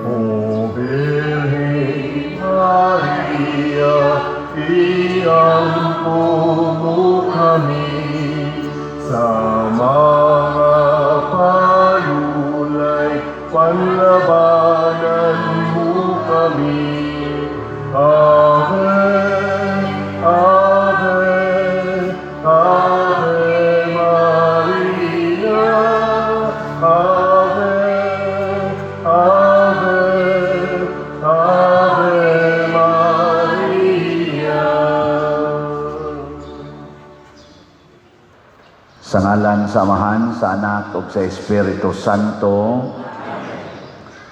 O Birhen Maria, iampo mo kami sa mga palulay, panlabanan mo kami. Ave, Ave, Ave Maria, Ave, Ave, Ave Maria. Sa ngalan sa Amahan, sa Anak, ug sa Espiritu Santo,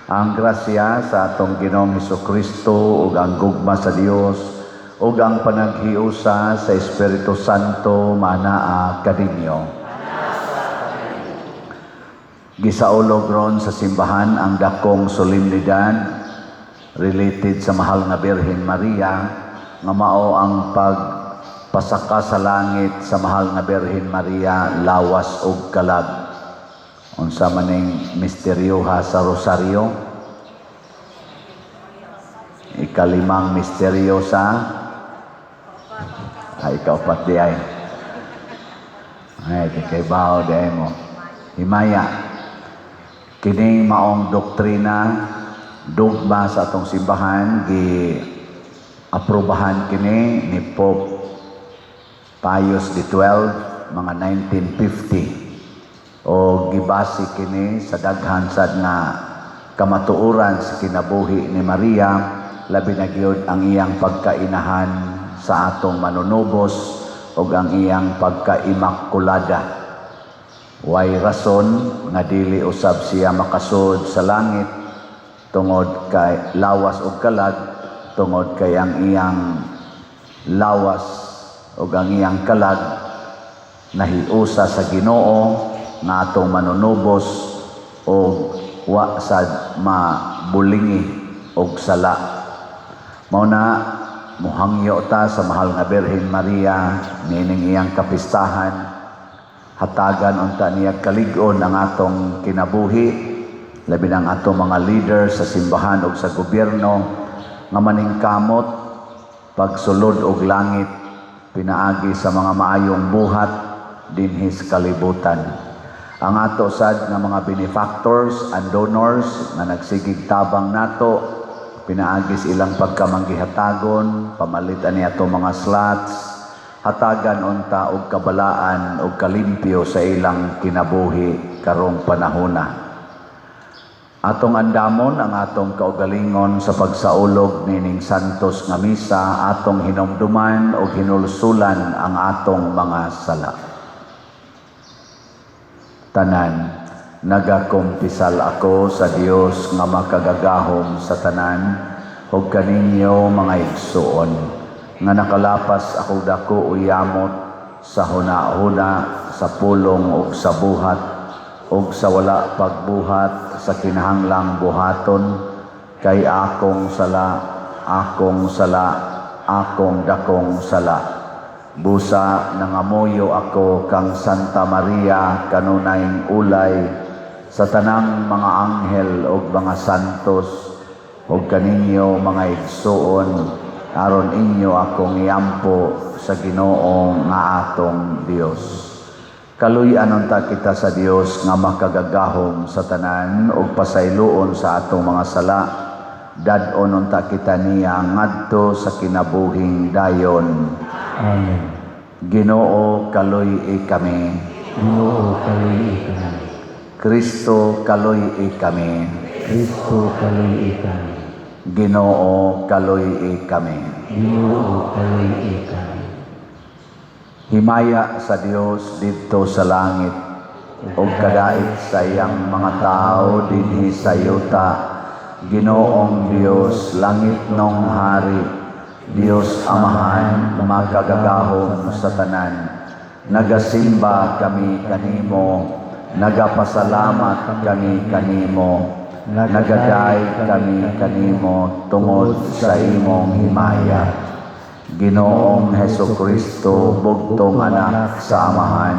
ang grasya sa atong Ginoong Hesukristo ug ang gugma sa Dios ug ang panaghiusa sa Espiritu Santo manaa kaninyo. Gisaulog ron sa simbahan ang dakong solemnidad related sa mahal nga Birhen Maria nga mao ang pagpasaka sa langit sa mahal nga Birhen Maria lawas ug kalag. Unsa maning misteryoha sa Rosaryo? Ikalimang misteryo sa ikaupat di ay. Ay, kay bao di ay mo. Himaya. Kining maong doktrina, dogma sa atong simbahan, gi-aprobahan kini ni Pope Pius XII, mga 1950. O gibase kini sa daghan sad nga kamatuoran sa kinabuhi ni Maria, labi na gyud ang iyang pagkainahan sa atong manunubos ug ang iyang pagka-imakulada. Way rason nga dili usab siya makasud sa langit tungod kay lawas ug kalag, tungod kay ang iyang lawas ug ang iyang kalag nahiusa sa Ginoo nga atong manunubos o wa sad mabulingi og sala. Mao na muhangyo ta sa mahal nga Birhen Maria nining iyang kapistahan, hatagan unta niya kalig-on ang atong kinabuhi, labi ng atong mga leader sa simbahan ug sa gobyerno nga maningkamot pagsulod og langit pinaagi sa mga maayong buhat dinhi sa kalibutan. Ang ato sad nga mga benefactors and donors na nagsigig tabang nato, pinaagis ilang pagkamanggihatagon, pamalitan niya ato mga slots, hatagan unta og kabalaan og kalimpyo sa ilang kinabuhi karong panahona. Atong andamon ang atong kaugalingon sa pagsaulog nining santos nga misa, atong hinumduman og hinulsulan ang atong mga sala. Tanan, nagakumpisal ako sa Dios nga makagagahom sa tanan, ug kaninyo mga igsuon, nga nakalapas ako dako uyamot sa huna-huna, sa pulong ug sa buhat, ug sa wala pagbuhat sa kinahanglang buhaton, kay akong sala, akong dakong sala. Busa nangamuyo ako kang Santa Maria kanunayng ulay sa tanang mga anghel ug mga santos ug kaninyo mga igsuon aron inyo akong iampo sa Ginoo nga atong Dios. Kaluy-an unta kita sa Dios nga makagagahom sa tanan ug pasayloon sa atong mga sala. Dad-on unta kita niya ngadto sa kinabuhing dayon. Amen. Ginoo kaluy-i kami. Ginoo kaluy-i kami. Kristo kaluy-i kami. Kristo kaluy-i kami. Ginoo kaluy-i kami. Ginoo kaluy-i kami. Himaya sa Dios didto sa langit ug kadait sa iyang mga tao dinhi sa yuta. Ginoong Dios, langit nong hari, Dios Amahan, makagagahom sa tanan. Nagasimba kami kanimo, nagapasalamat kami kanimo, nagaday kami kanimo tungod sa imong himaya. Ginoong Hesukristo, bugtong anak sa Amahan,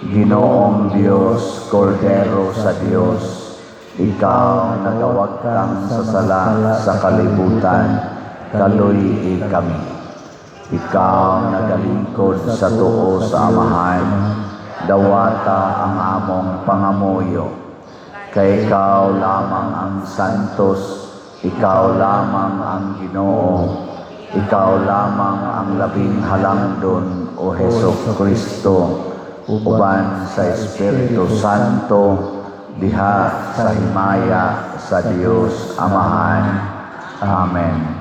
Ginoong Dios, Kordero sa Dios, Ikaw nagawagtang sa sala sa kalibutan, kaluy kami. Ikaw nagalingkod sa tuo sa Amahan, dawata ang among pangamuyo. Kay ikaw lamang ang Santos, ikaw lamang ang Ginoo, ikaw lamang ang labing halangdon, o Hesus Kristo, uban sa Espiritu Santo, diha sa himaya sa Dios Amahan. Amen.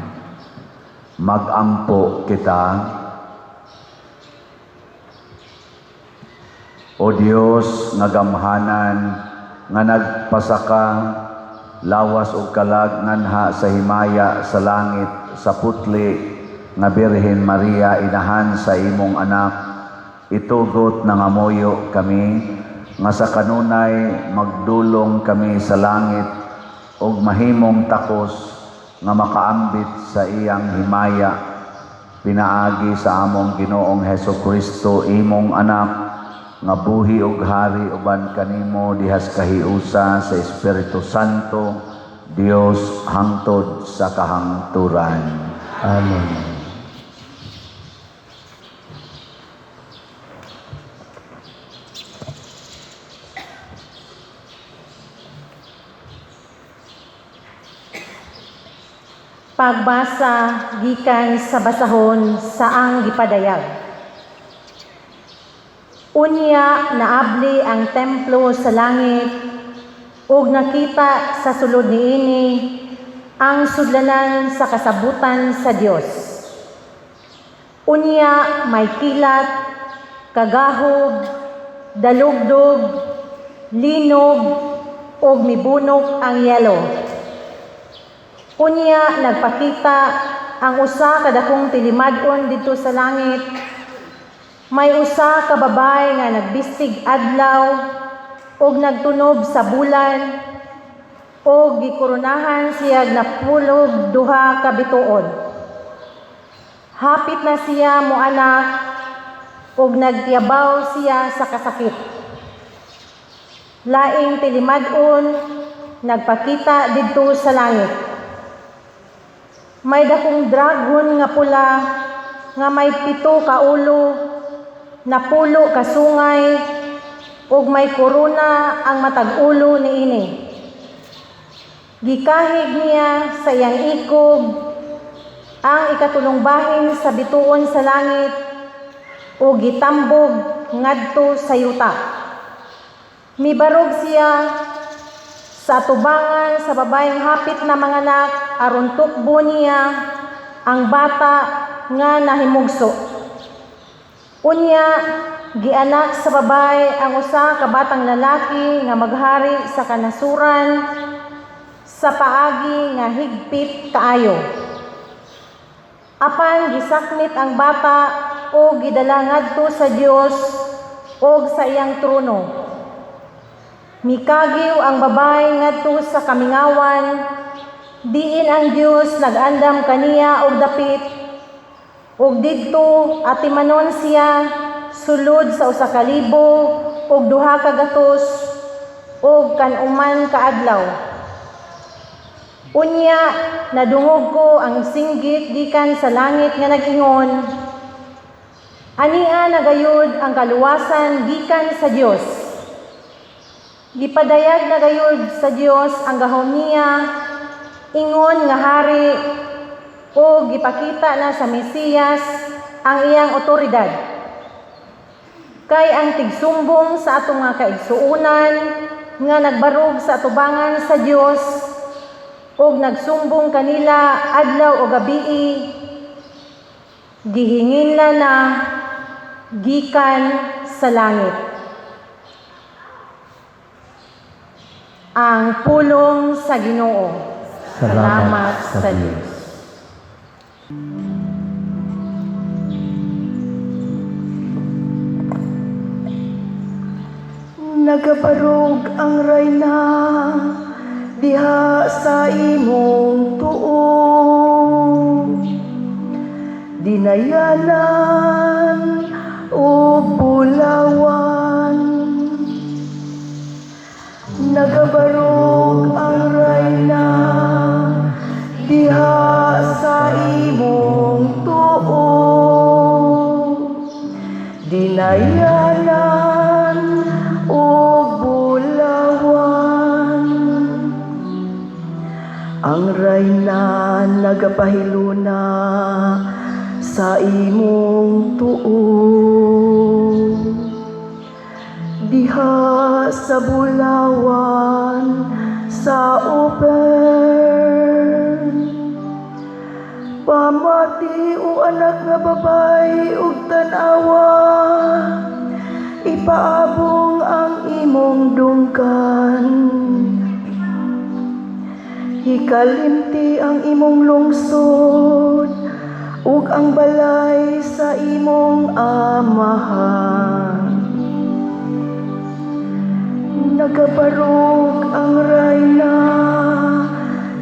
Magampo kita. O Dios nga gamhanan, nga nagpasaka, lawas ug kalag nganha sa himaya sa langit, sa putli nga Birhen Maria inahan sa imong anak, itugot na ngamoyo kami, nga sa kanunay magdulong kami sa langit, ug mahimong takos nga makaambit sa iyang himaya, pinaagi sa among Ginoong Hesukristo, imong anak, nga buhi ug hari uban kanimo dihas kahiusa sa Espiritu Santo, Dios hangtod sa kahangturan. Amen. Pagbasa gikan sa basahon saang gipadayag. Unya naabli ang templo sa langit ug nakita sa sulod niini ang sudlanan sa kasabutan sa Dios. Unya may kilat, kagahog, dalugdog, linog ug mibunok ang yelo. Unya nagpakita ang usa ka dakong tilimad-on didto sa langit. May usa ka babay nga nagbistig adlaw ug nagtunob sa bulan ug gikoronahan siya napulog duha ka bituon. Hapit na siya moanak ug nagtiyabaw siya sa kasakit. Laing tilimad-on nagpakita didto sa langit. May dakong dragon nga pula nga may 7 ka ulo, napulo ka sungay, ug may korona ang matag ulo niini. Gikahig niya sa iyang ikob ang ikatulong bahin sa bituon sa langit ug gitambog ngadto sa yuta. Mibarog siya sa atubangan sa babayeng hapit na manganak aron tukbo niya ang bata nga nahimugso. Unya gianak sa babay ang usa ka batang lalaki nga maghari sa kanasuran sa paagi nga higpit kaayo. Apan gisakmit ang bata o gidala ngadto sa Dios o sa iyang trono. Mikagiw ang babay ngadto sa kamingawan, diin ang Dios nag-andam kaniya og dapit, ug didto atimanon siya sulod sa 1,000 ug 200 ug kan-uman ka adlaw. Unya nadungog ko ang singgit gikan sa langit nga nag-ingon, ania nagayod ang kaluwasan gikan sa Dios. Gipadayag na gayud sa Dios ang gahom niya, ingon nga hari, o gipakita na sa Mesiyas ang iyang otoridad. Kay ang tigsumbong sa atong nga kaigsuunan nga nagbarog sa atubangan sa Dios ug nagsumbong kanila adlaw o gabii, gihinginla na gikan sa langit. Ang pulong sa Ginoo. Salamat sa Diyos. Nagabarog ang rayna diha sa imong tuo, dinayanan o bulawan. Nagabarog dinayanan ug bulawan. Ang rayna nagapahiluna sa imong tuo. Diha sa bulawan sa open, pamati o anak nga babay ug tan-awa, ipaabong ang imong dunggan. Hikalimti ang imong lungsod ug ang balay sa imong amahan. Nagabarog ang rayna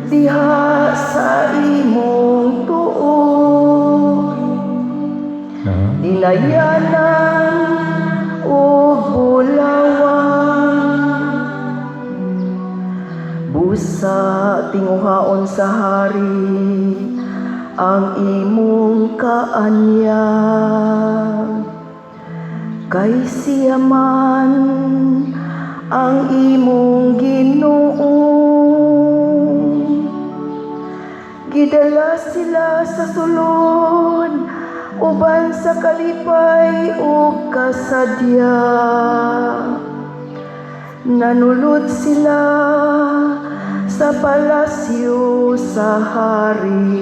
diha sa imong tuo. Dinayanan ug bulawan. Busa tinguhaon sa hari ang imong kaanyag. Kay siya man ang imong Ginoo. Gidala sila sa sulod uban sa kalipay ug kasadya. Nanulod sila sa palasyo sa hari.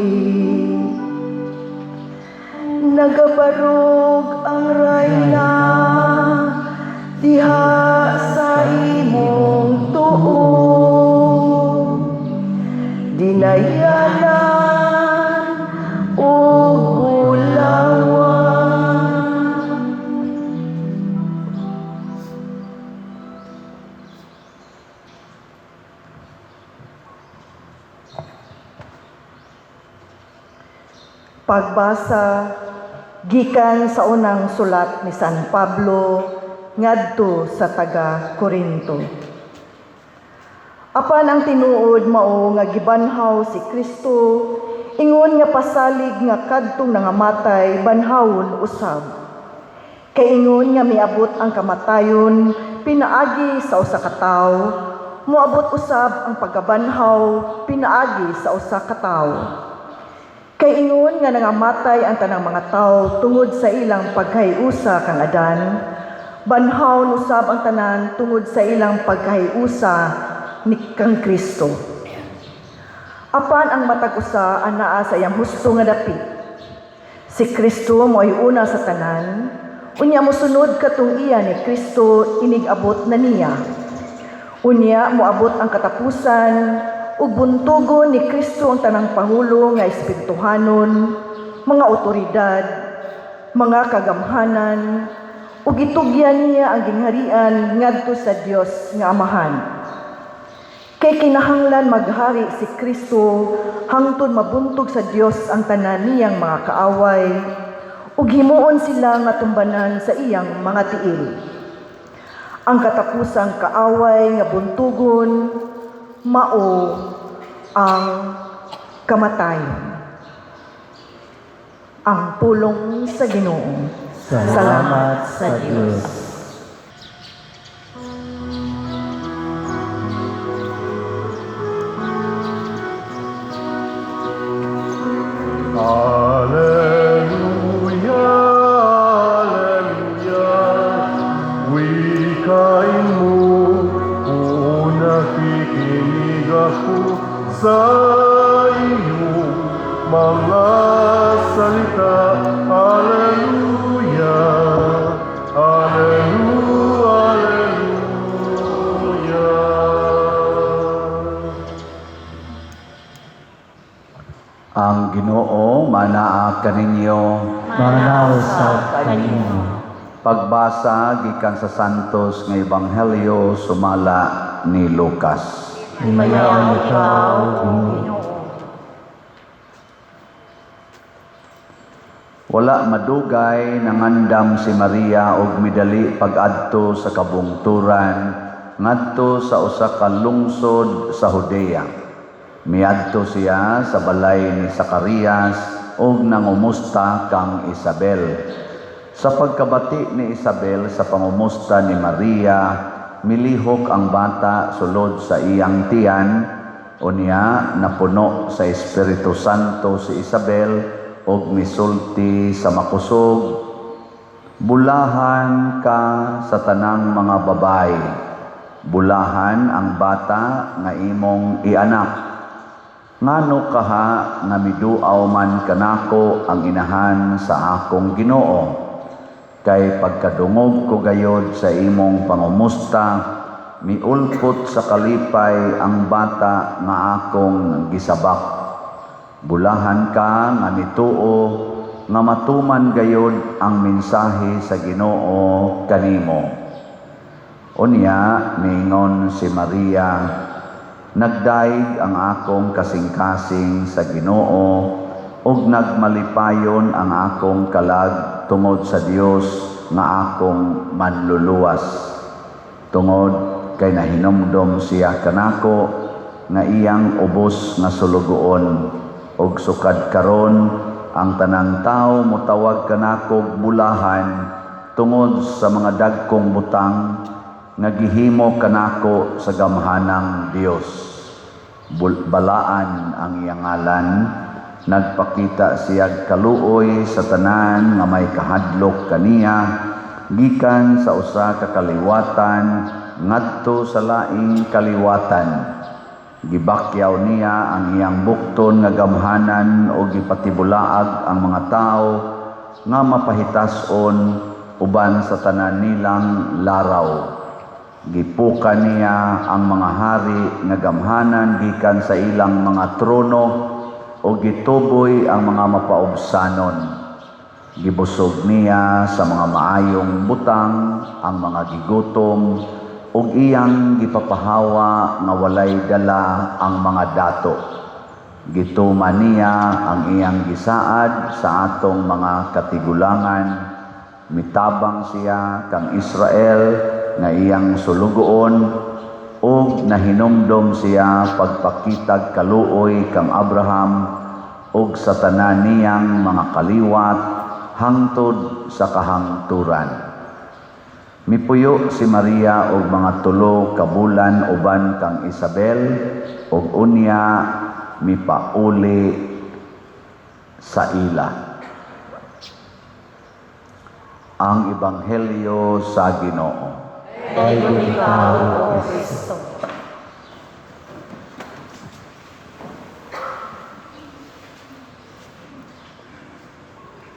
Nagabarog ang rayna diha sa imong tuo. Dinayanan ug bulawan. Pagbasa gikan sa unang sulat ni San Pablo ngadto sa taga Corinto. Apan ang tinuod mao nga gibanhaw si Kristo, ingon nga pasalig nga kadtong nangamatay banhawon usab. Kay ingon nga miabot ang kamatayon pinaagi sa usa ka tawo, moabot usab ang pagkabanhaw pinaagi sa usa ka tawo. Kay ingon nga nangamatay ang tanang mga tawo tungod sa ilang pagkayusa kang Adan, banhaw usab ang tanan tungod sa ilang pagkayusa ni kang Kristo. Apan ang matag usa anaa sa iyang husto nga dapit. Si Kristo mo'y una sa tanan, unya mosunod katong iya ni Kristo inigabot na niya. Unya moabot ang katapusan ug buntugon ni Kristo ang tanang pangulo nga espirituhanon, mga otoridad, mga kagamhanan, ug itugyan niya ang gingharian ngadto sa Dios nga Amahan. Kay kinahanglan maghari si Kristo hangtod mabuntog sa Dios ang tanan niyang mga kaaway ug himuon sila nga tumbanan sa iyang mga tiil. Ang katapusang kaaway nga buntugon mao ang kamatayon. Ang pulong sa Ginoo. Salamat sa Diyos. Alleluia, alleluia, wikain mo, o nakikinig ako sa iyong mga salita. Alleluia, alleluia, alleluia. Ang Ginoo manaa kaninyo. Manausap kanimo. Pagbasa gikan sa Santos nga Ebanghelyo sumala ni Lucas. Himayaw ikaw, Ginoo. Wala madugay nangandam si Maria og midali pag-adto sa kabungturan ngadto sa usa ka lungsod sa Judea. Miadto siya sa balay ni Zacarias ug nangumusta kang Isabel. Sa pagkabati ni Isabel sa pangumusta ni Maria, milihok ang bata sulod sa iyang tiyan, unya napuno sa Espiritu Santo si Isabel og misulti sa makusog. Bulahan ka sa tanang mga babae, bulahan ang bata nga imong ianak. Ngano kaha nga miduaw man kanako ang inahan sa akong Ginoo? Kay pagkadungog ko gayod sa imong pangumusta, miulpot sa kalipay ang bata nga akong gisabak. Bulahan ka nga nituo, nga matuman gayod ang mensahe sa Ginoo kanimo. Unya, mingon si Maria, nagdaig ang akong kasing-kasing sa Ginoo, ug nagmalipayon ang akong kalag tungod sa Dios nga akong manluluwas. Tungod kay nahinumdom siya kanako nga iyang ubos nga sulugoon, ug sukad karon ang tanang tao mutawag kanako bulahan tungod sa mga dagkong butang nga gihimo kanako sa gamhanang Dios. Balaan ang iyang ngalan, nagpakita siya kaluoy sa tanan nga may kahadlok kaniya, gikan sa usa ka kaliwatan ngadto sa laing kaliwatan. Gibakyaw niya ang iyang bukton nga gamhanan o gipatibulaag ang mga tao nga mapahitason uban sa tanan nilang laraw. Gipuka niya ang mga hari nga gamhanan gikan sa ilang mga trono o gituboy ang mga mapaubsanon. Gibusog niya sa mga maayong butang ang mga gigutom ug iyang gipapahawa nga walay dala ang mga dato. Gituman niya ang iyang gisaad sa atong mga katigulangan. Mitabang siya kang Israel nga iyang sulugoon ug nahinumdom siya pagpakitag kaluoy kang Abraham ug sa tanan niyang mga kaliwat hangtod sa kahangturan. Mipuyo si Maria og mga tulo ka bulan uban kang Isabel ug unya mipauli sa ila. Ang Ebanghelyo sa Ginoo. Dayon ikaw, O Kristo.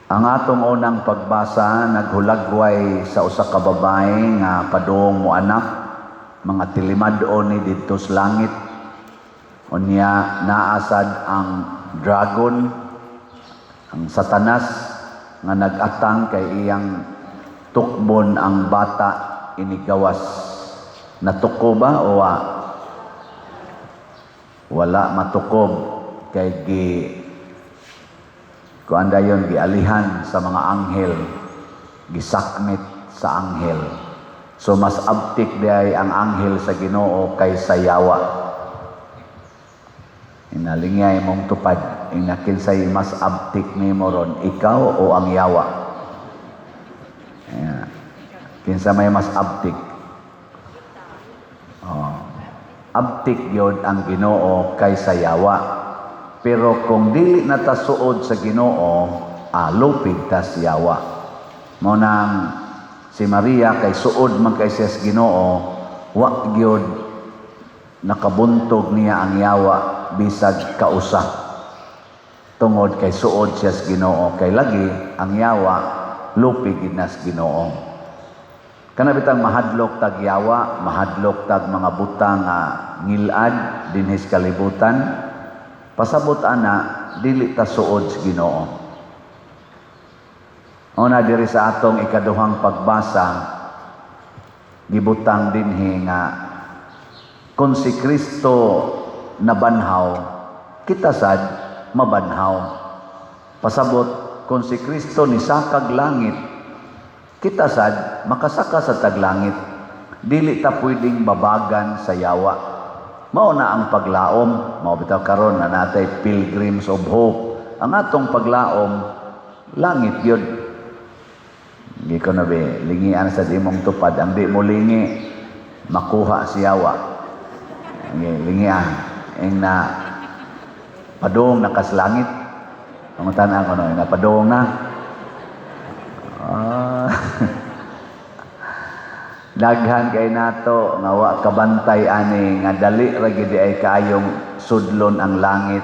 Ang atong unang pagbasa naghulagway sa usa ka babae nga padung mo anak, mga tilimad-on ni didto sa langit. Unya naasad ang dragon, ang Satanas nga nag-atang kay iyang tukbon ang bata inigawas. Natuko ba o wala matukob kay kuan dayon gialihan sa mga anghel, gisakmit sa anghel. So mas abtik diay ang anghel sa Ginoo kaysa yawa. Inalingay mong tupad, inakinsay mas abtik nimo ron, ikaw o ang yawa. Kinsa may mas abtik? Abtik yun ang Ginoo kaysa yawa. Pero kung dili na ta suod sa Ginoo, lupig ta sa yawa. Mao nang si Maria kay suod man kay siya sa Ginoo, wa gyud nakabuntog niya ang yawa bisag kausa. Tungod kay suod siya sa Ginoo, kay lagi ang yawa lupig gid na sa Ginoo. Kana bitang mahadlok tag yawa, mahadlok tag mga butang nga ngilad dinhi sa kalibutan. Pasabot ana dili ta suod sa Ginoo. Una diri sa atong ikaduhang pagbasa gibutang dinhi nga kung si Kristo nabanhaw, kita sad mabanhaw. Pasabot kung si Kristo nisakag langit, kita sad makasaka sa taglangit. Dili ta pwedeng babagan sa yawa. Mao na ang paglaom, mao bitaw karon na natay Pilgrims of Hope. Ang atong paglaom langit gyud. Hindi ko na be, lingian sa di mong tupad. Ang di mo lingi, makuha si Yawa. Lingian. Ang na padong nakaslangit. Ang tanan ko no, na padong na. Daghan kay nato nga wa kabantay ani nga dali ra gid ay kaayong sudlon ang langit.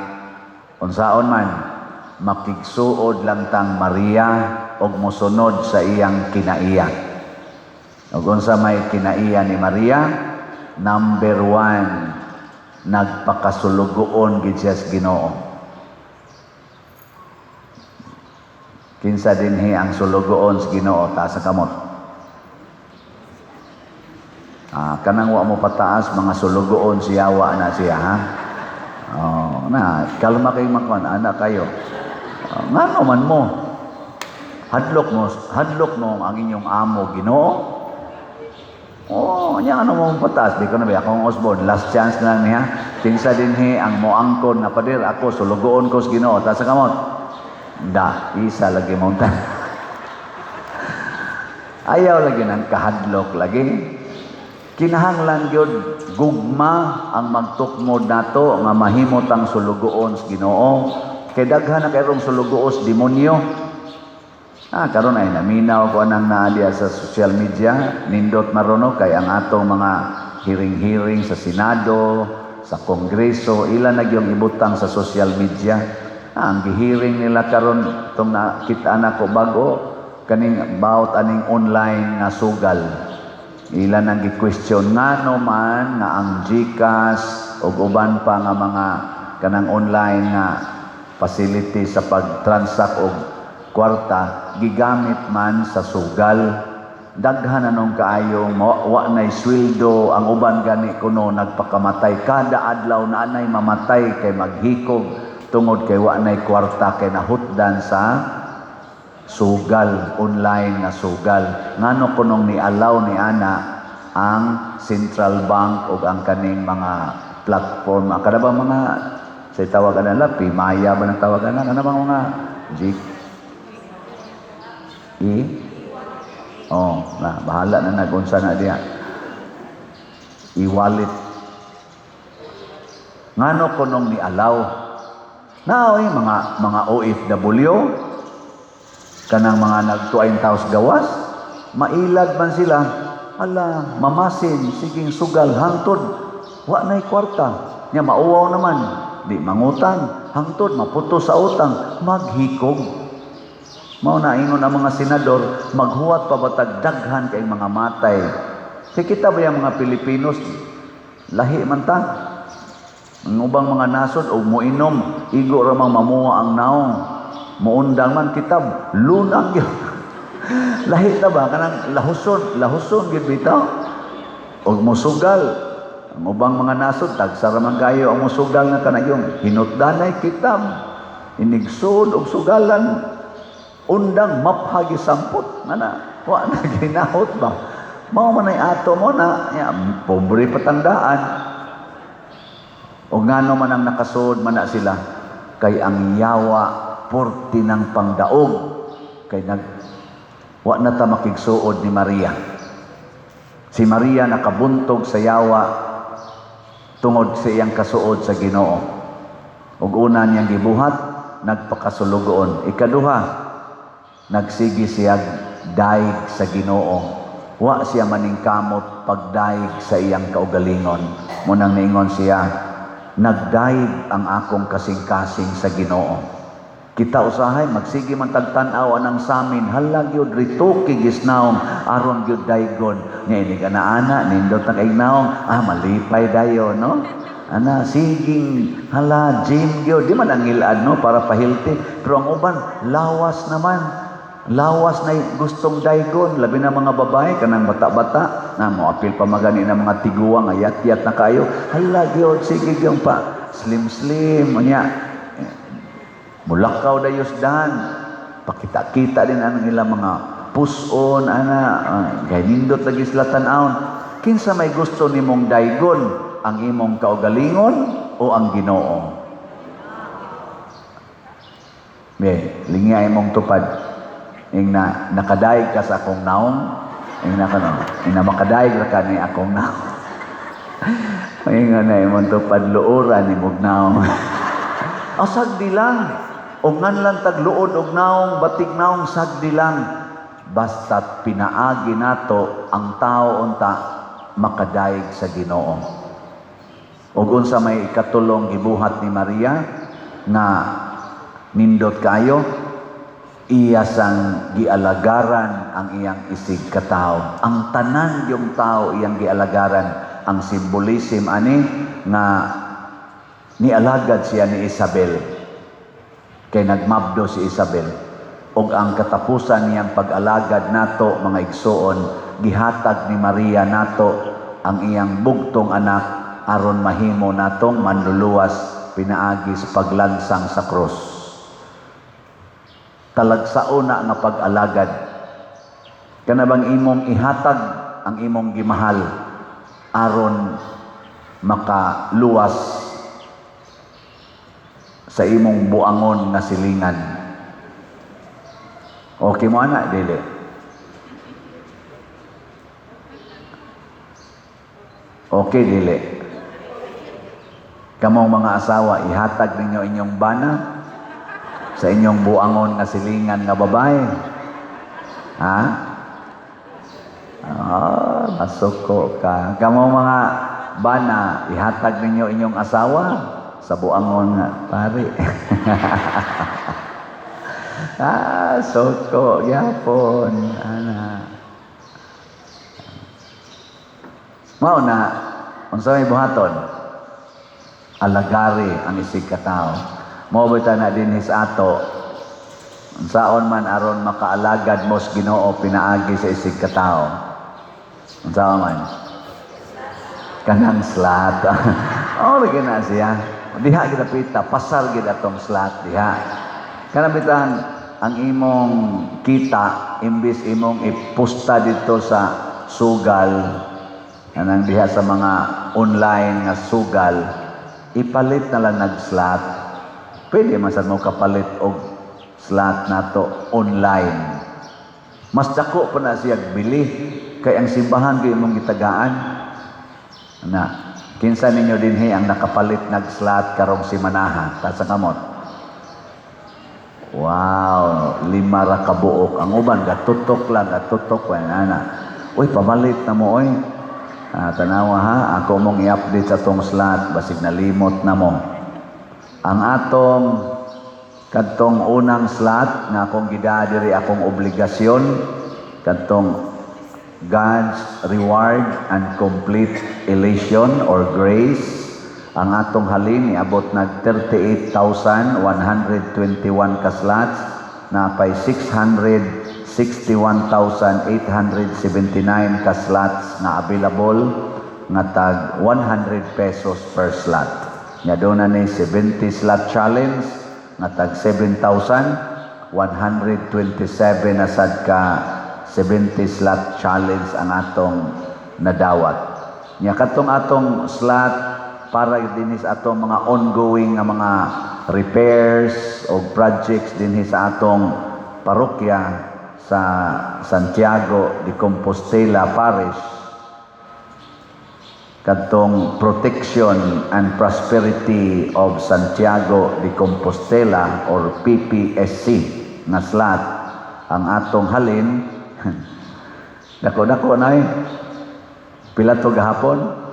Unsaon man makigsuod lang tang Maria og mosunod sa iyang kinaiya. Ug unsa may kinaiya ni Maria? Number 1, nagpakasulugoon gid siya sa Ginoo. Kinsa dinhi ang sulugoon sa Ginoo ta sa kamot? Kanang wa mo pataas mga sulugoon si Yawa na siya ha. Na kalma kay makon anak kayo. Ngano man mo? Hadlok mo ang inyong amo Ginoo. Nya ano mo pataas di ko na ba akong Osborne last chance na niya. Kinsa dinhi ang moangkon na pader ako sulugoon ko sa Ginoo ta sa kamot. Isa lagi mo ta. Ayaw lagi ng kahadlok lagi. Kinahanglan gyud gugma ang magtukmod nato nga mahimot ang sulugoon sa Ginoo. Kay daghan na kayrong sulugoos demonyo. Karon ay naminaw ko anang naadiya sa social media, nindot marono kay ang atong mga hearing sa Senado, sa Kongreso, ilan na yung ibutang sa social media. Ang gihearing nila karon tong nakita na ko bago kaning about aning online nga sugal. Ilan ang gi-question ngano man nga ang GCash ug uban pa nga mga kanang online nga facility sa pag-transact og kwarta gigamit man sa sugal. Daghan anong kaayo wa nay sweldo ang uban gani kuno nagpakamatay kada adlaw na anay mamatay kay maghikog tungod kay wa nay kwarta kay nahutdan sa sugal, online na sugal. Ngano kunong ni-allow ni ana ang Central Bank o ang kaning mga platform. Kada ba mga sa tawagan nila, Pimaya ba ng tawagan na? Ano ba mga bahala na nagunsa na diya. E-wallet. Ngano kunong ni-allow? Naoy mga OFW, kanang mga nagtuain taos gawas, mailag man sila, mamasin, siging sugal, hangtod, wa na'y kwarta, niya mauwaw naman, di mangutang, hangtod, maputo sa utang, maghikog. Mao na ingon ang mga senador, maghuwat pa batag daghan kay mga matay. Kita ba yung mga Pilipinos, lahi man ta? Ang ubang mga nasod, o muinom, igo ramang mamuha ang naong, muundang man kitab, lunang yun. Lahit na ba? Kanang lahuson yun bitaw. O musugal. Ang ubang mga nasod, tagsaraman kayo ang musugal na kanayong. Hinutdanay kitab. Inigsod o sugalan. Undang maphagi samput. Nana, wa na ginahot ba? Mao man ay ato mo na, pobre patandaan. O ngano man ang nakasod man na sila. Kay ang Yawa porti ng pangdaog kay wa na ta makigsuod ni Maria. Si Maria nakabuntog sa Yawa tungod sa iyang kasuod sa Ginoo. Ug una niyang gibuhat nagpakasulugoon. Ikaduha, nagsigi siya daig sa Ginoo. Wa siya maningkamot pagdaig sa iyang kaugalingon. Munang niingon siya, nagdaig ang akong kasing-kasing sa Ginoo. Kita usahay magsige man tagtan-aw anang samin halag yun rituki gisnaong aron yun daygon nya ini kana ana nindot ang ignaong malipay dayo no ana siging hala gym gyud di man ang ilad no para pahilti pero ang uban lawas na gustong daygon labi na mga babae kanang bata-bata na moapil pa magani na mga tiguang ayat-yat na kayo hala gyud sige gyud pa slim nya mulakaw dayos dan pakita-kita din ang ilang mga puson kay nindot lagi sila tan-awon kinsa may gusto nimong daygon ang imong kaugalingon o ang Ginoo lingay mong tupad ing na nakadaig ka sa akong naong, ing na makadaig ra ka ni akong naong. Ing na imong tupad luoran ni mog naong. Sagdi lang. Og nganlan tagluod og naong, batik naong sagdi lang. Basta't pinaagi nato ang tao unta makadaig sa Ginoo. Ug unsa may ikatulong gibuhat ni Maria nga nindot kayo, iya sang gialagaran ang iyang isig katao. Ang tanan yung tao iyang gialagaran. Ang simbolism ani nga nialagad siya ni Isabel. Kay nagmabdo si Isabel. Og ang katapusan niyang pag-alagad nato, mga igsoon, gihatag ni Maria nato ang iyang bugtong anak aron mahimo natong manluluwas pinaagi sa paglansang sa krus. Talagsaon na nga pag-alagad. Kanabang imong ihatag ang imong gimahal aron makaluwas sa imong buangon nga silingan. Okay mo ana, dili? Okay, dili? Kamong mga asawa, ihatag ninyo inyong bana sa inyong buangon nga silingan nga babae. Ha? Masuko ka. Kamong mga bana, ihatag ninyo inyong asawa sa buangon nga pare. Suko, yapon. Ana. Mao na, unsa may buhaton? Alagari ang isig katao. Mobita na din sa ato. Unsaon man aron makaalagad mos Ginoo pinaagi sa isig katao. Unsaon man? Kanang slat. Lagi na siya. Diha kita pita, pasar gid atong slat diha. Kanabitan ang imong kita imbis imong ipusta dito sa sugal, anang diha sa mga online nga sugal, ipalit na lang nag-slot. Pwede masad mo kapalit og slot nato online. Mas dako pa na siya bili kay ang simbahan gyud imong gitagaan. Na kinsa ninyo dinhi ang nakapalit nag-slot karong simanaha ta sa kamot? Wow, 5 ra ka buok. Ang uban gatutok lang, gatutok pa ana. Uy, pamalit na mo oy. Tanawa ha, ako mong i-update sa tong slot, basig nalimot na mo. Ang atong kadtong unang slot na akong gidadiri akong obligasyon, kadtong God's reward and complete elation or grace, ang atong halin niabot nag 38,121 ka slots, na pay 661,879 ka slots na available nga tag 100 pesos per slot. Nya do na ni 70 slot challenge nga tag 7,127 na sad ka 70 slot challenge ang atong nadawat. Nya katong atong slot para dinhi sa atong mga ongoing nga mga repairs o projects dinhi sa atong parokya sa Santiago de Compostela Parish, kadtong Protection and Prosperity of Santiago de Compostela or PPSC na slot, ang atong halin dako-dako na pila to gahapon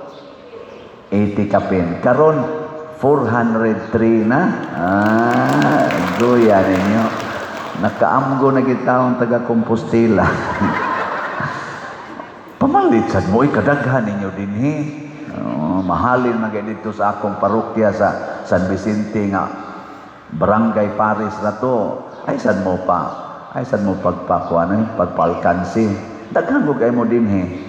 80 kapin. Karon 403 na. Duya ninyo. Nakaamgo na gitaon taga Compostela. Pamalit sad mo kadaghan ninyo dinhi. Mahalin man gid dito sa akong parokya sa San Vicente nga Barangay Paris na to. Ay sad mo pagpakuan, pagpalkansi. Daghan mo kay mo dinhi.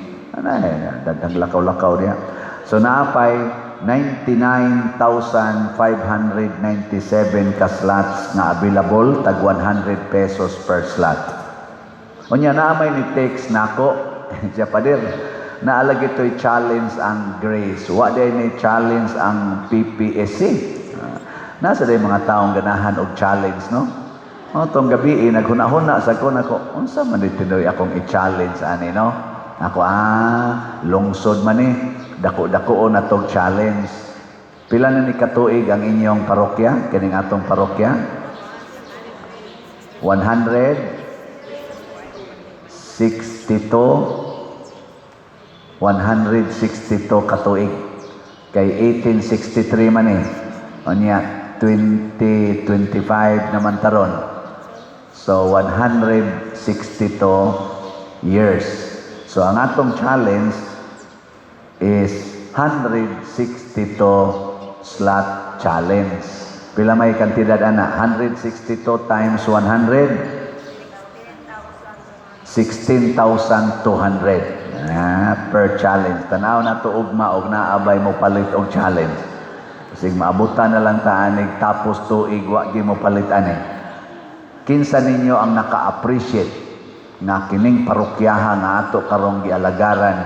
Daghang lakaw-lakaw diha. So naapay 99,597 ka slots na available, tag 100 pesos per slot. Unya naamay ni text nako, siya padir, naalag ito'y challenge ang grace. Wa day ni challenge ang PPSC. Nasa day mga taong ganahan og challenge, no? O, tong gabi, naghuna-huna sa ko, unsa man dito'y akong i-challenge ani, no? Ako, lungsod man dako-dako na tong challenge. Pila na ni katuig ang inyong parokya, kining atong parokya? 162 katuig. Kay 1863 man Onya, 2025 naman taron. So, 162 years. So, ang atong challenge is 162 slot challenge. Pila may kantidad ana? 162 times 100? 16,200 per challenge. Tanaw na to ugma og naabay mo palit og challenge. Kasi maabutan na lang taanig tapos tuig wa gi mo palit ani. Kinsa ninyo ang naka-appreciate nga kining parokyahan nga ato karong gialagaran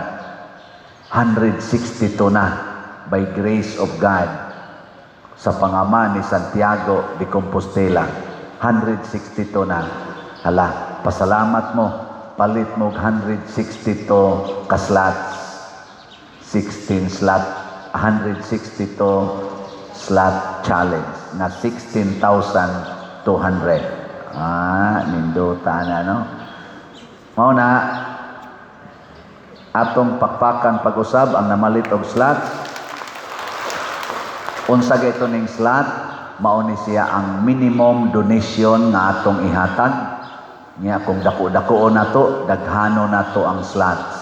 162 na by grace of God sa pangama ni Santiago de Compostela. 162 na. Hala, pasalamat mo. Palit mo 162 ka slots. 16 slot. 162 slot challenge na 16,200. Ninduta na, no? Mao na, atong pakpakan pag-usab ang namalit og slot. Unsa gayto ning slot, mao ni siya ang minimum donation nga atong ihatag. Nya kung dako-dako nato, daghano nato ang slots.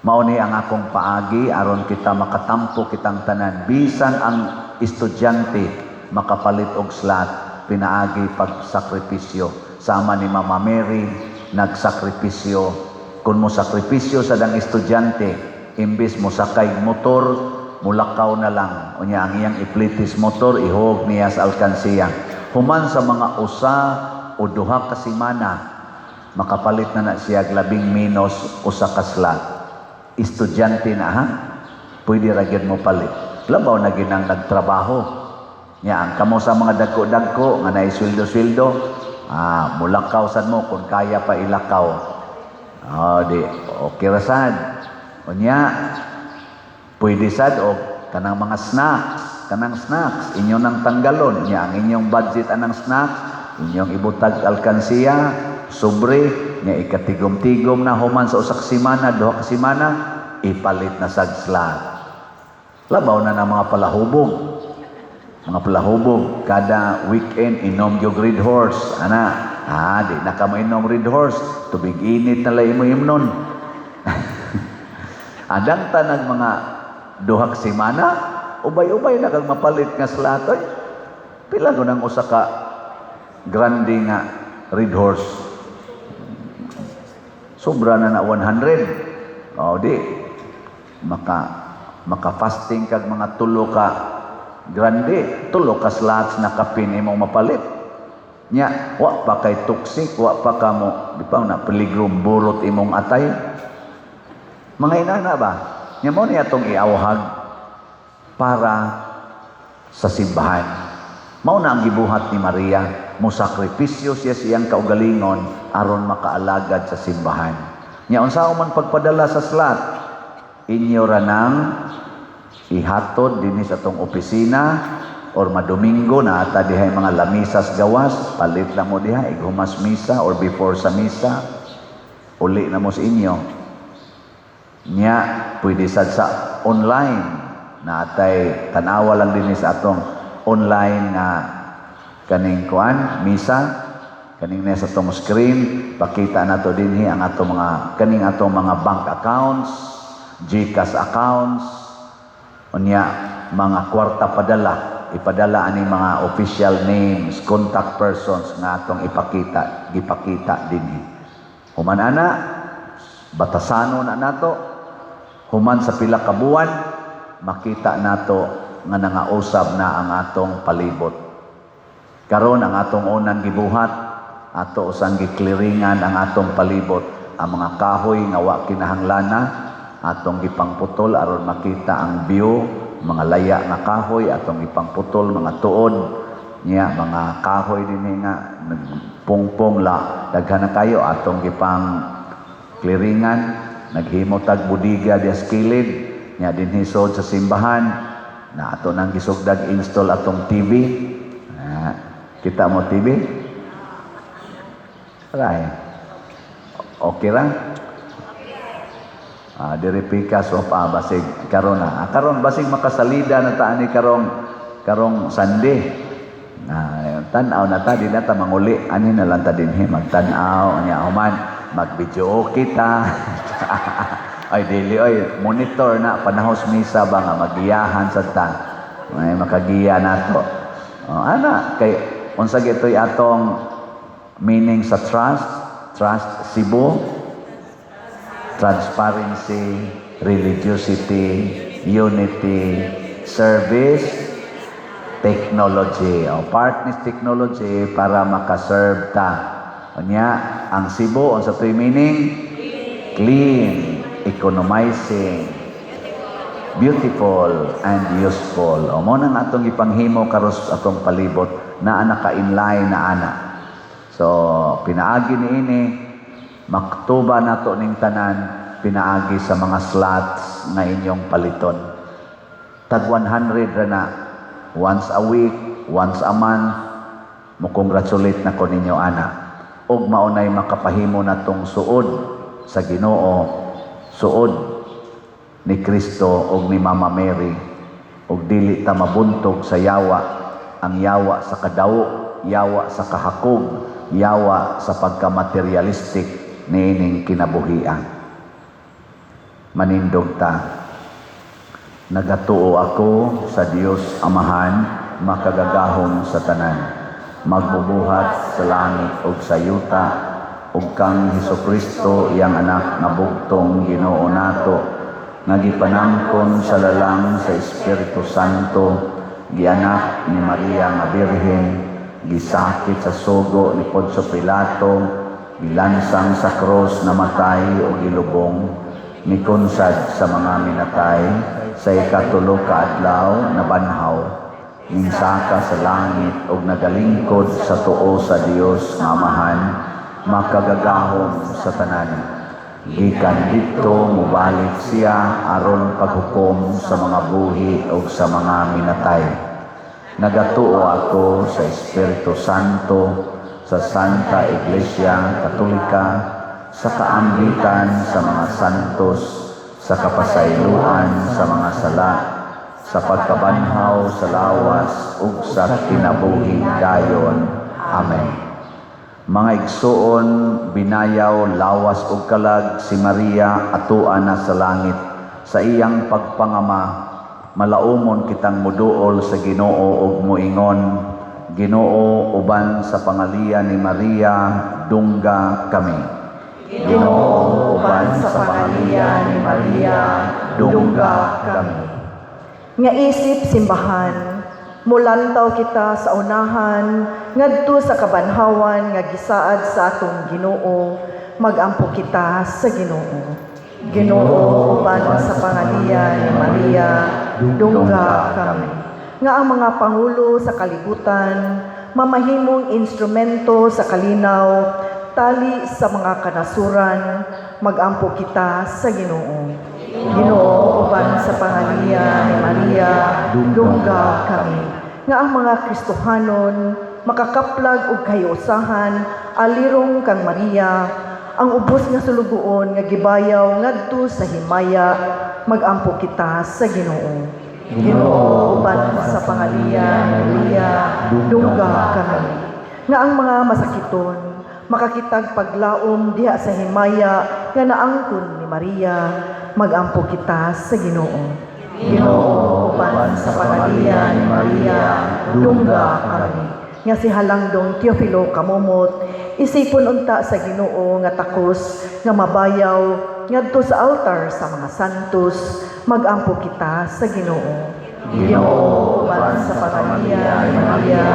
Mao ni ang akong paagi aron kita makatampo kitang tanan. Bisan ang estudyante makapalit og slot, pinaagi pagsakripisyo. Sama ni Mama Mary nagsakripisyo. Kung mo sakripisyo sa dang estudyante, imbis mo sakay motor, mulakaw na lang. Unya ang iyang iplitis motor, ihog niya sa alkansiya. Human sa mga usa o duha ka semana, makapalit na siya labing minus usa ka slot. Estudyante na pwede ra gyud mo palit. Labaw na ginang nagtrabaho. Nya ang kamo sa mga dagko-dagko nga naay sweldo-sweldo, mulakaw sad mo kung kaya pa ilakaw. Di okay ra sad. Unya pwede sad og kanang mga snacks, inyo nang tanggalon. Nya ang inyong budget anang snacks, inyong ibutag alkansiya, sobre, nga ikatigom-tigom na human sa usak semana, duha ka semana, ipalit na sa slot. Labaw na ng mga palahubog. Mga palahubog, kada weekend inom yung Red Horse. Di na ka mainom Red Horse, tubig init na lang mo imnon. Adang tanag mga duha ka semana, ubay-ubay na kang mapalit nga slot. Pila ko nang usa ka grande nga Red Horse. Sobra na 100. Di maka-fasting kag mga tulo ka grande, tulo ka slots na kapin imong mapalit. Nya, wa pa kay toxic, wa pa ka mo, di pa na peligro burot imong atay. Mga inana ba? Nya mo ni atong iawhag para sa simbahan. Mao na ang gibuhat ni Maria. Musakripisyo siya siyang kaugalingon aron makaalagad sa simbahan. Nya unsa man pagpadala sa slot, inyo ra nang ihatod dinhi sa tong opisina or madomingo na ata dihay mga lamisas gawas, palit lang mo diha ighumas misa or before sa misa, uli na mo sa inyo. Nya pwede sad sa online na atay tanawa lang dinhi sa atong online na kaning kuan misa, kaning nasa tong screen pakita nato dinhi ang ato mga kaning ato mga bank accounts, GCash accounts, unya mga kwarta ipadala ani mga official names, contact persons nga atong gipakita dinhi. Human ana batasano na nato, human sa pila ka buwan makita nato nga nangausab na ang atong palibot. Karon ang atong unang gibuhat, ato usang gikliringan ang atong palibot, ang mga kahoy nga wa kinahanglana, atong gipangputol aron makita ang view, mga laya nga kahoy atong gipangputol, mga tuod, niya mga kahoy din nga nagpungpong la daghan na kayo atong gipang clearingan, naghimo tag budiga diya sa kilid niya din hisod sa simbahan na ato nang gisugdag install atong TV. Kita mo TV? Right. Okay ra? Diri pika sofa basig karon na. Karon basig makasalida na ta ani karong Sunday. Tan-aw na ta di na ta manguli ani na lang ta dinhi magtan-aw nya human mag-video kita. Ay dili oy monitor na panahos misa ba nga magiyahan sa ta. May makagiya nato. Ana kay unsa gitoy atong meaning sa trust Cebu, transparency, religiosity, unity, service, technology. Part ni technology para makaserve ta. Unya ang Cebu unsa toy meaning? Clean, economizing, beautiful and useful. Mo nang atong ipanghimo karos atong palibot na naka-inline na ana. So pinaagi niini maktuba nato ning tanan, pinaagi sa mga slots na inyong paliton. Tag 100 ra na. Once a week, once a month, mo congratulate na ko ninyo ana. Og maunay makapahimo natong suod sa Ginoo, suod ni Kristo og ni Mama Mary, og dili ta mabuntog sa yawa, ang yawa sa kadawo, yawa sa kahakog, yawa sa pagka-materialistic niining kinabuhian. Manindog ta. Nagatuo ako sa Dios Amahan, makagagahom sa tanan, magbubuhat sa langit ug sa yuta, ug kang Hesukristo iyang anak nga bugtong Ginoo nato, nga gipanangkon sa lalang sa Espiritu Santo, gianak ni Maria nga Birhen, gisakit sa sugo ni Poncio Pilato, gilansang sa krus, namatay o gilubong, mikunsad sa mga minatay, sa ikatulo ka adlaw na banhaw, minsaka sa langit ug nagalingkod sa tuo sa Dios nga Amahan, makagagahom sa tanan. Gikan dito mubalik siya aron paghukom sa mga buhi ug sa mga minatay. Nagatuo ako sa Espiritu Santo, sa Santa Iglesia Katolika, sa kaambitan sa mga santos, sa kapasayloan sa mga sala, sa pagkabanhaw sa lawas ug sa kinabuhi dayon. Amen. Mga igsuon, binayaw, lawas ug kalag si Maria atuan na sa langit. Sa iyang pagpangama, malaumon kitang muduol sa Ginoo ug muingon, Ginoo, uban sa pangalian ni Maria, dungga kami. Ginoo, uban sa pangalian ni Maria, dungga kami. Nga isip simbahan, mulantaw kita sa unahan, ngadto sa kabanhawan nga gisaad sa atong Ginoo, magampo kita sa Ginoo. Ginoo, uban sa pangalian ni Maria, dungga kami. Nga ang mga pangulo sa kalibutan, mamahimong instrumento sa kalinaw, tali sa mga kanasuran, magampo kita sa Ginoo. Ginoo, uban sa pangalian ni Maria, dungga kami. Nga ang mga Kristohanon, makakaplag ug kayusahan, alirong kang Maria, ang ubos nga sulugoon nga gibayaw ngadto sa himaya, magampo kita sa Ginoo. Ginoo, uban sa pangalian ni Maria, dungga kami. Nga ang mga masakiton, makakitag paglaom diha sa himaya nga naangkon ni Maria, magampo kita sa Ginoo. Ginoo, uban sa pangalian ni Maria, dungga kami. Nga si Halangdong Teofilo Kamumot, isipon unta sa Ginoo nga takos nga mabayaw ngadto sa altar sa mga santos, magampo kita sa Ginoo. Ginoo, uban sa pangalian ni Maria,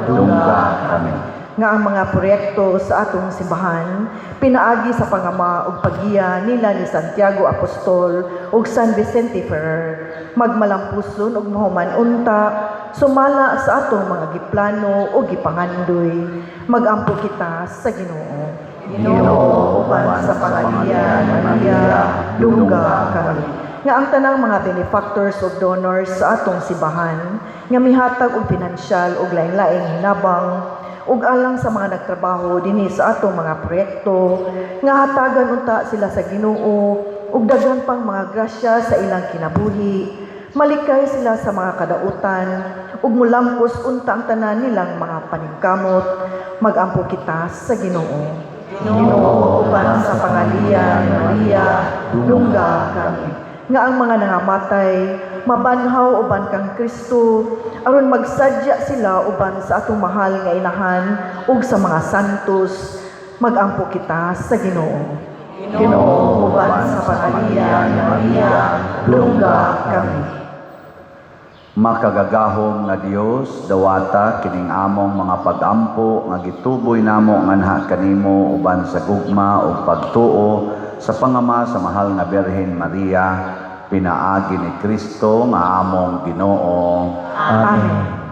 dungga kami. nga ang mga proyekto sa atong simbahan pinaagi sa pangama ug paggiya nila ni Santiago Apostol ug San Vicente Ferrer magmalampuson ug mahuman unta sumala sa atong mga giplano ug gipangandoy magampo kita sa Ginoo. Ginoo uban sa pangalan Maria dungga kami nga ang tanang mga benefactors ug donors sa atong simbahan nga mihatag og pinansyal ug lain-laing hinabang ug alang sa mga nagtrabaho dinhi sa atong mga proyekto nga hatagan unta sila sa Ginoo ug daghan pang mga grasya sa ilang kinabuhi malikay sila sa mga kadautan ug mulampos unta ang tanan nilang mga paningkamot magampo kita sa Ginoo. Ginoo uban sa pangalan Maria dungga kami nga ang mga nangamatay mabanhaw uban kang Kristo aron magsadya sila uban sa atong mahal nga inahan ug sa mga santos magampo kita sa Ginoo. Ginoo uban sa pangalan Maria dungga kami. Makagagahom nga Dios dawata kining among mga pagampo nga gituboy namo nganha kanimo uban sa gugma ug pagtuo sa pangama sa mahal nga Birhen Maria pinaagi ni Kristo nga among Ginoo. Amen.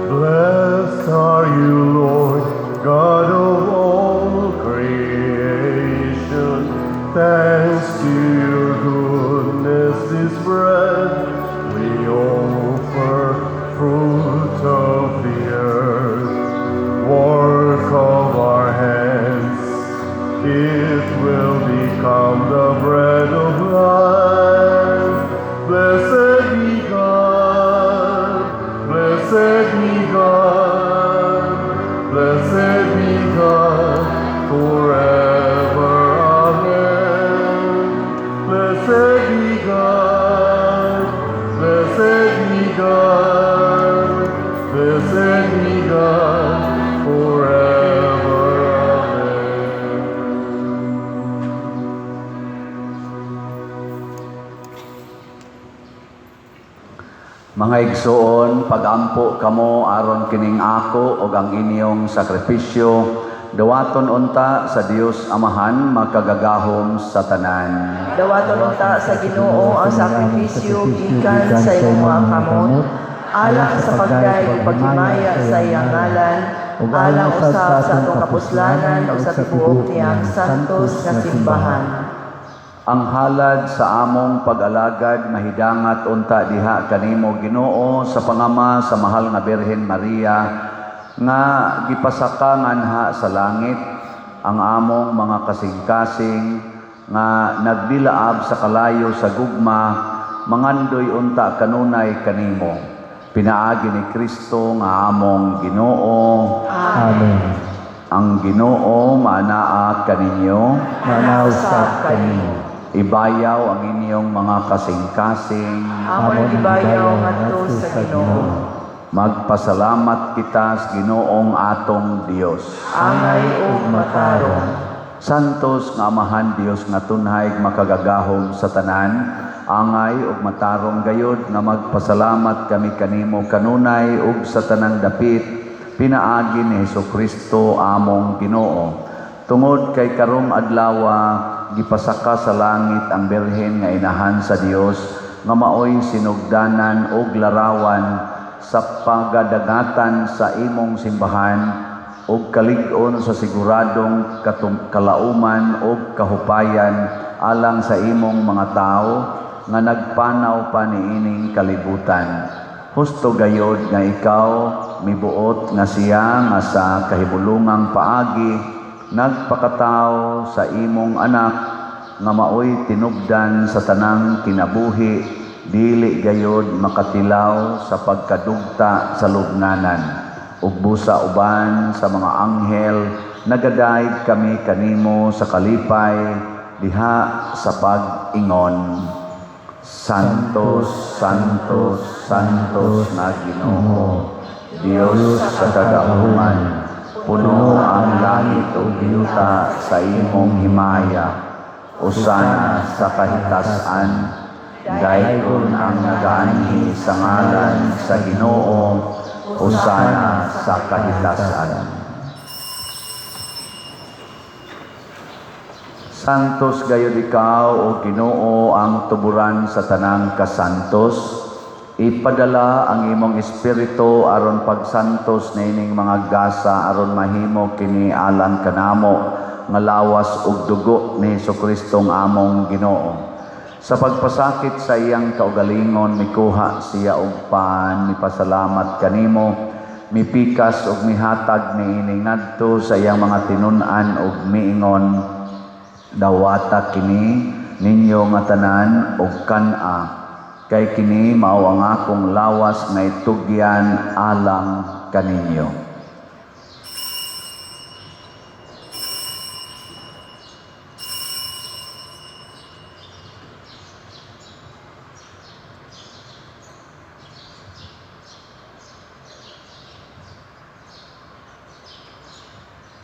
Blessed are you, Lord, God of all creation. Thanks to your goodness, this bread we offer, fruit of the earth, work of our hands. It will become the bread of life. Blessed be God, blessed be God, blessed be God forever. Amen. Blessed be God, blessed be God, blessed be God forever. Amen. Mga igsoon, pagampo kamo aron kining ako ug ang inyong sakripisyo dawaton unta sa Dios Amahan makagagahom sa tanan. Dawaton unta sa Ginoo ang sakripisyo gikan sa imong mga kamot alang sa pagday ug paghimaya sa iyang ngalan alang usab sa atong kapuslanan ug sa tibuok niyang santos nga simbahan. Ang halad sa among pag-alagad mahidangat unta diha kanimo Ginoo sa pangama sa mahal nga Birhen Maria nga gipasaka nganha sa langit ang among mga kasing-kasing nga nagdilaab sa kalayo sa gugma mangandoy unta kanunay kanimo pinaagi ni Kristo nga among Ginoo. Amen. Ang Ginoo manaa kaninyo, Manausap kanimo. ibayaw ang inyong mga kasing-kasing. Amon ibayaw ngadto sa Ginoo. Magpasalamat kita sa Ginoong atong Dios. Angay ug matarong. Santos nga Amahan Dios nga tunhay makagagahom sa tanan, angay ug matarong gayod nga magpasalamat kami kanimo kanunay ug sa tanang dapit pinaagi ni Hesukristo among Ginoo. Tungod kay karong adlaw gipasaka sa langit ang Birhen nga inahan sa Dios nga maoy sinugdanan ug larawan sa pagadagatan sa imong simbahan ug kalig-on sa siguradong kalauman ug kahupayan alang sa imong mga tao nga nagpanaw pa niining kalibutan. Husto gayod nga ikaw mibuot nga siya nga sa kahibulungang paagi nagpakatao sa imong anak nga maoy tinubdan sa tanang kinabuhi dili gayod makatilaw sa pagkadugta sa lubnganan ug busa uban sa mga anghel nagadayeg kami kanimo sa kalipay diha sa pag-ingon Santos, Santos, Santos na Ginoo, Dios sa kagahungan, puno ang langit o yuta sa imong himaya, usana sa kahitasan, Dayon ang nagaanhi sa ngalan sa Ginoo, hosana sa kahitasan. Santos gayud ikaw o Ginoo ang tuburan sa tanang kasantos. Ipadala ang imong espiritu aron pagsantos na ining mga gasa aron mahimo kini alang kanamo nga lawas ug dugo ni Hesukristo ang among Ginoo. Sa pagpasakit sa iyang kaugalingon mikuha siya og pan, mipasalamat kanimo, mipikas ug mihatag niining ngadto sa iyang mga tinun-an ug miingon, dawata kini ninyo nga tanan og kan-a, kay kini mao ang akong lawas nga itugyan alang kaninyo.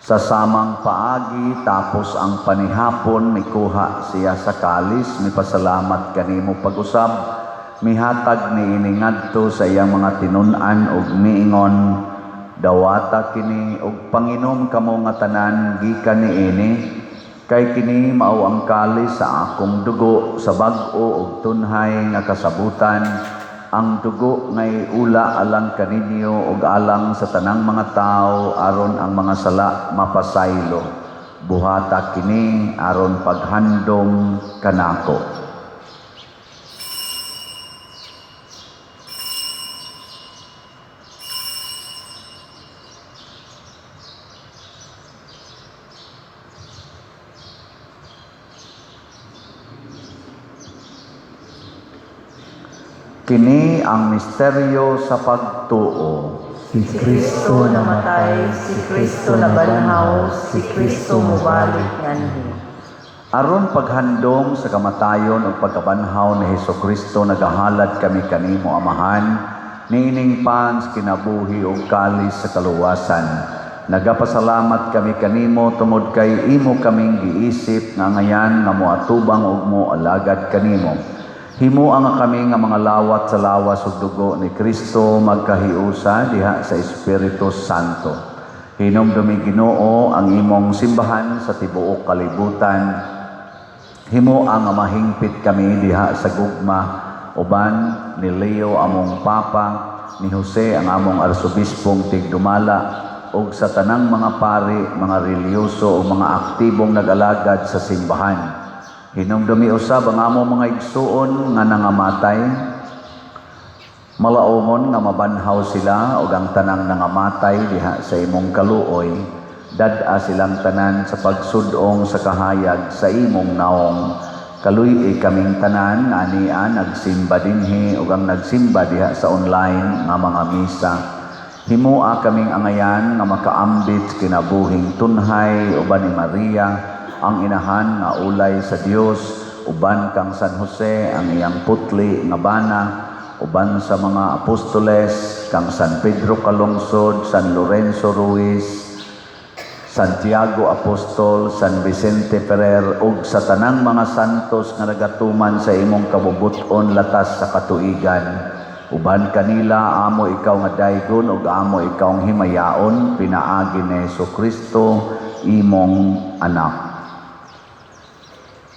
Sa samang paagi tapos ang panihapon mikuha siya sa kalis, mipasalamat kanimo pag-usab, mihatag niini ngadto sa iyang mga tinun-an ug miingon, dawata kini ug panginom kamo nga tanan gikan niini, kay kini mao ang kalis sa akong dugo sa bag-o ug tunhay nga kasabutan, ang dugo ngay ula alang kaninyo ug alang sa tanang mga tao aron ang mga sala mapasaylo. Buhata kini aron paghandom kanako. Kini ang misteryo sa pagtuo. Si Kristo namatay, si Kristo nabanhaw, si Kristo mubalik nganhi. Aron paghandom sa kamatayon ug pagkabanhaw ni Hesukristo nagahalad kami kanimo Amahan, niining pans kinabuhi ug kalis sa kaluwasan. Nagapasalamat kami kanimo tungod kay imo kaming giisip nga ngayan nga moatubang ug moalagad kanimo. Himo ang kami nga mga lawat sa lawas ug dugo ni Kristo magkahiusa diha sa Espiritu Santo. Hinumdumi Ginoo ang imong simbahan sa tibuok kalibutan. Himo ang mahingpit kami diha sa gugma uban ni Leo among Papa, ni Jose ang among Arsobispong Tigdumala ug sa tanang mga pari, mga reliyoso ug mga aktibong nag-alagad sa simbahan. Hinumdumi usab ang among mga igsuon nga nangamatay. Malaumon nga mabanhaw sila ug ang tanang nangamatay diha sa imong kaluoy. Dad-a silang tanan sa pagsudong sa kahayag sa imong naong. Kaluy kaming tanan nga ania nagsimba dinhi ug ang nagsimba diha sa online nga mga misa. Himua kaming angayan nga makaambit kinabuhing tunhay uban ni Maria, ang inahan nga ulay sa Dios, uban kang San Jose ang iyang putli nga bana, uban sa mga apostoles kang San Pedro Calungsod, San Lorenzo Ruiz, Santiago Apostol, San Vicente Ferrer ug sa tanang mga santos nga nagatuman sa imong kabubuton latas sa katuigan. Uban kanila amo ikaw nga daygon ug amo ikaw ang himayaon pinaagi ni Hesukristo imong anak.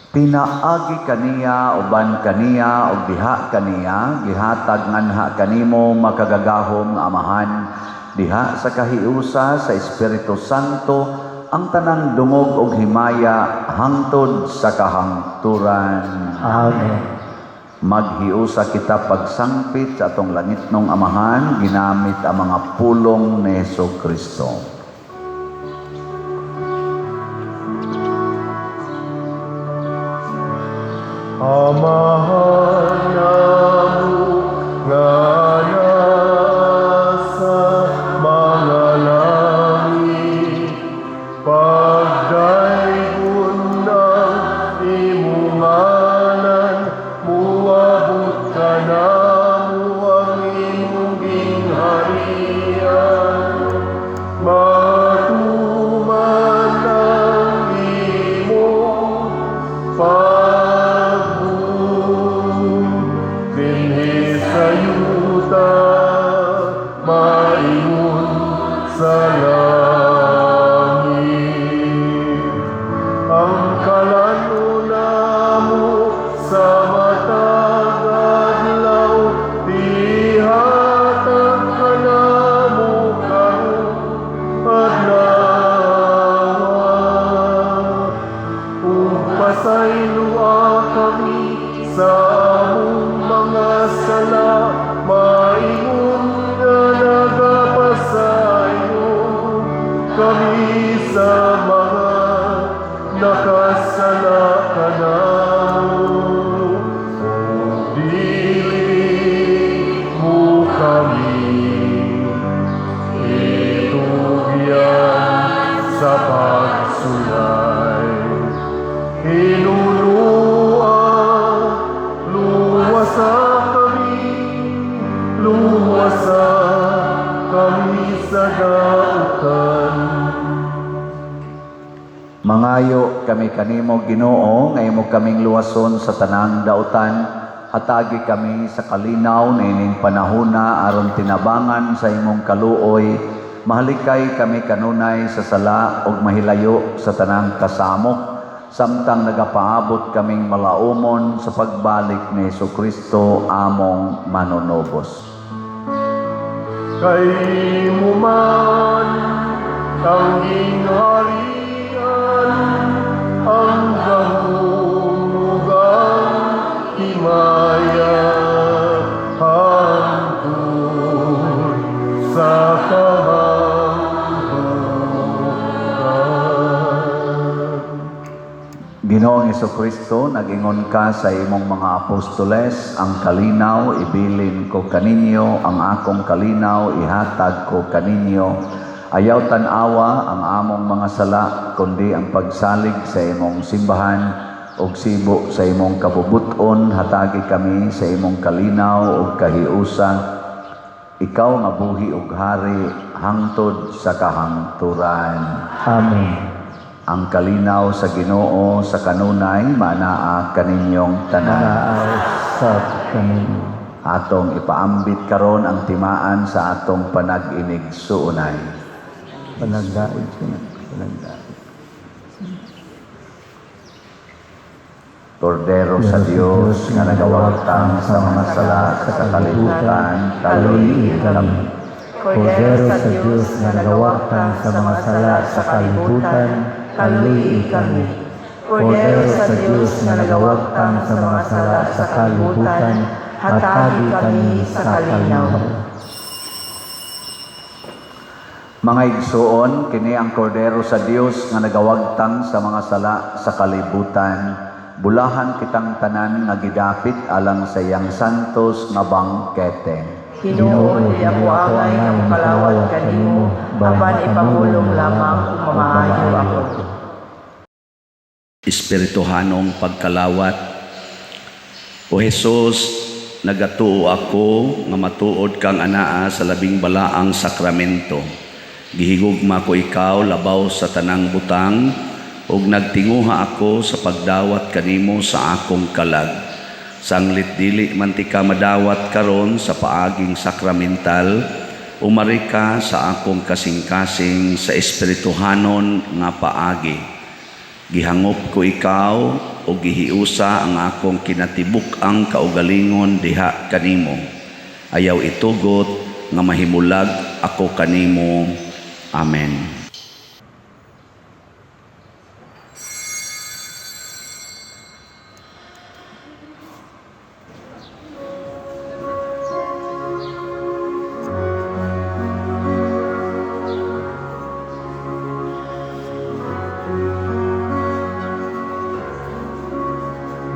Pinaagi kaniya uban kaniya ug diha kaniya gihatag nganha kanimo makagagahom nga Amahan diha sa kahiusa sa Espiritu Santo ang tanang dungog ug himaya hangtod sa kahangturan. Amen. Maghiusa kita pagsangpit sa atong langitnong Amahan ginamit ang mga pulong ni Hesukristo. Amahan namo nga nasa mga langit, pagdaygon ng imong ngalan, muabot ka namo ang imong gingharian. Matuman ang imong pagbuhay. sa among mga sala, maingon nga nagapasayo kami sa mga nakasala kanamo. Dili mo kami itugyan sa pagsulay. Hinulua, luwasa kami sa dautan. Mangayo kami kanimo Ginoo nga imo kaming luwason sa tanang dautan. Hatagi kami sa kalinaw na ining panahona aron tinabangan sa imong kaluoy. Mahalikay kami kanunay sa sala ug mahilayo sa tanang kasamok, samtang nagapaabot kaming malaumon sa pagbalik ni Jesucristo among manunobos. Kay mo man tanging harian, ang gahumugang himaya hangtod sa Ginoong Jesucristo, nag-ingon ka sa imong mga apostoles, ang kalinaw ibilin ko kaninyo, ang akong kalinaw ihatag ko kaninyo. Ayaw tanawa ang among mga sala, kundi ang pagsalig sa imong simbahan ug sibo sa imong kabubuton. Hatagi kami sa imong kalinaw ug kahiusa. Ikaw nga buhi ug hari hangtod sa kahangturan. Amen. Ang kalinaw sa Ginoo sa kanunay manaa kaninyong tanan. Naausap kami. Atong ipaambit karon ang timaan sa atong panag-inig suunay. Panagdaig siya. Panagdaig. Kordero sa Dios nga nagawagtang sa mga sala sa kalibutan, kaluy kami. Kordero sa Diyos na nagawagtang sa mga sala sa kalibutan, kaluy kami. Kordero sa Diyos na nagawagtang sa mga sala sa kalibutan, hatagi kami sa kalinaw. Mga igsuon, kini ang kordero sa Dios nga nagawagtang sa mga sala sa kalibutan. Bulahan kitang tanan nga gidapit alang sa iyang santos nga bangkete. Ginoo, di ako angay nga makalawat kanimo, apan ipahulong lamang kung mamaayo ako. Espirituhanong pagkalawat. O Jesus, nagatuo ako nga matuod kang anaa sa labing balaang sakramento. Gihigugma ko ikaw labaw sa tanang butang, ug nagtinguha ako sa pagdawat kanimo sa akong kalag. Sanglit dili man ti ka madawat karon sa paaging sakramental, umari ka sa akong kasing-kasing sa espirituhanon nga paagi. Gihangop ko ikaw o gihiusa ang akong kinatibuk ang kaugalingon diha kanimo. Ayaw itugot nga mahimulag ako kanimo. Amen.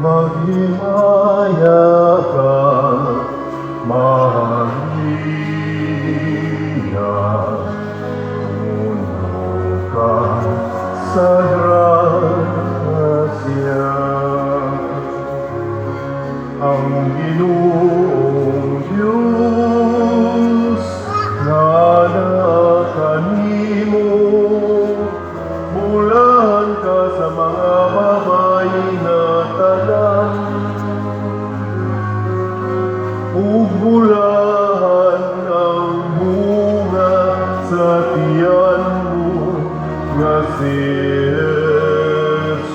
Maghimaya ka, Maria, puno ka sa grasya. Ang Ginoong Diyos na kanimo, bulahan ka sa mga babae na tanan, ugulahan ang bunga sa tiyan mo nga si Jesus.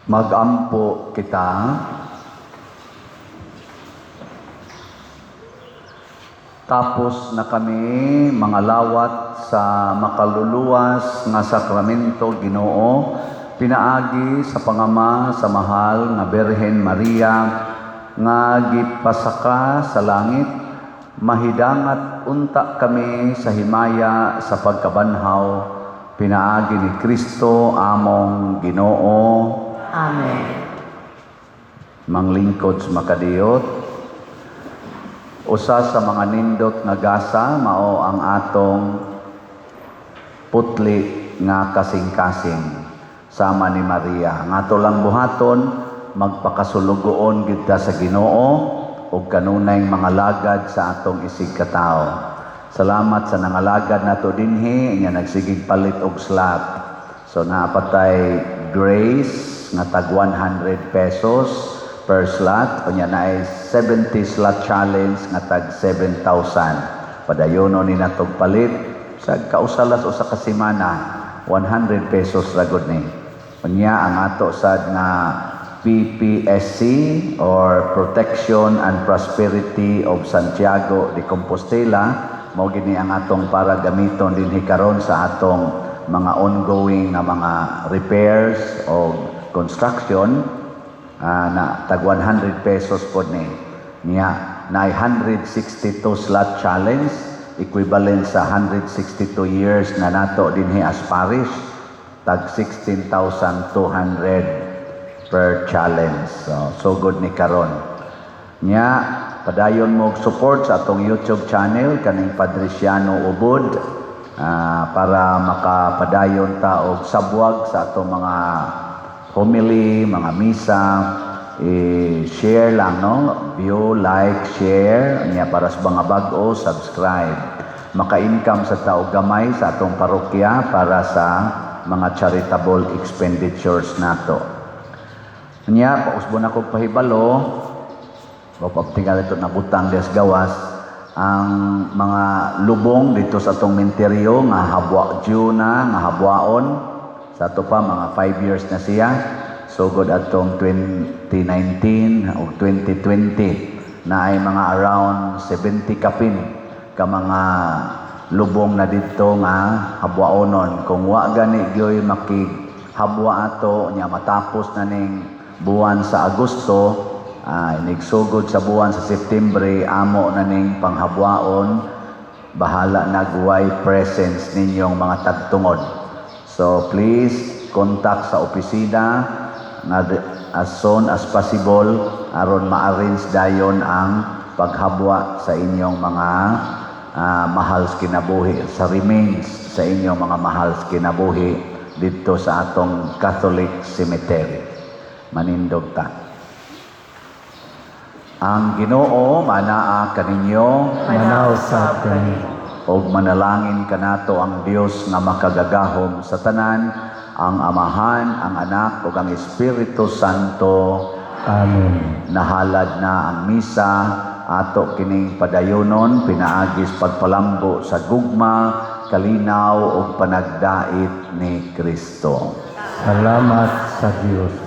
Magampo kita. Tapos na kami mangalawat sa makaluluwas nga sakramento Ginoo, pinaagi sa pangama sa mahal nga Birhen Maria nga gipasaka sa langit, mahidangat unta kami sa himaya sa pagkabanhaw, pinaagi ni Kristo among Ginoo. Amen. Manglingkod sa makadiyot. Usa sa mga nindot nga gasa mao ang atong putli nga kasing-kasing sama ni Maria. Nga lang buhaton magpakasulugoon gid ta sa Ginoo ug kanunay mga lagad sa atong isig katao. Salamat sa nangalagad nato dinhi nga nagsigig palit og slot. So naapatay Grace nga tag 100 pesos per slot, kunya na ay 70 slot challenge nga tag 7,000. Padayono ni natog palit sa kausalas usa ka semana 100 pesos ragod ni. Kunya ang ato sad nga PPSC or Protection and Prosperity of Santiago de Compostela mao gini ang atong para gamiton dinhi karon sa atong mga ongoing nga mga repairs o construction. Na tag 100 pesos po niya na 162 slot challenge equivalent sa 162 years na nato dinhi as parish, tag 16,200 per challenge. So good ni karon niya. Padayon mo support sa atong YouTube channel kaning Padriciano Ubod para makapadayon ta og sabwag sa atong mga homily, mga misa, share lang, no? View, like, share, niya para sa mga bag-o, subscribe. Maka-income sa tao gamay sa atong parokya para sa mga charitable expenditures nato. Niya, pausbon ako pahibalo, mapagtingal ito na butang des gawas, ang mga lubong dito sa atong menteryo, nga habwa na, nga habwaon, sa ito pa, mga 5 years na siya. So good atong 2019 o 2020 na ay mga around 70 kapin ka mga lubong na dito nga habwaonon. Kung wa gani gyoy makighabwa ato nya matapos na ning buwan sa Agosto, nigsugod sa buwan sa September, amo na ning panghabwaon, bahala nagway presence ninyong mga tagtungod. So please contact sa opisina as soon as possible aron ma-arrange dayon ang paghabwa sa inyong mga mahal kinabuhi, sa remains sa inyong mga mahal kinabuhi dito sa atong Catholic Cemetery. Manindog ta. Ang Ginoo manaa kaninyo, manausap kami. og manalangin kanato ang Dios nga makagagahom sa tanan, ang Amahan, ang Anak ug ang Espiritu Santo. Amen. Nahalad na ang misa, ato kining padayonon, pinaagis pagpalambo sa gugma, kalinaw ug panagdait ni Kristo. Salamat sa Diyos.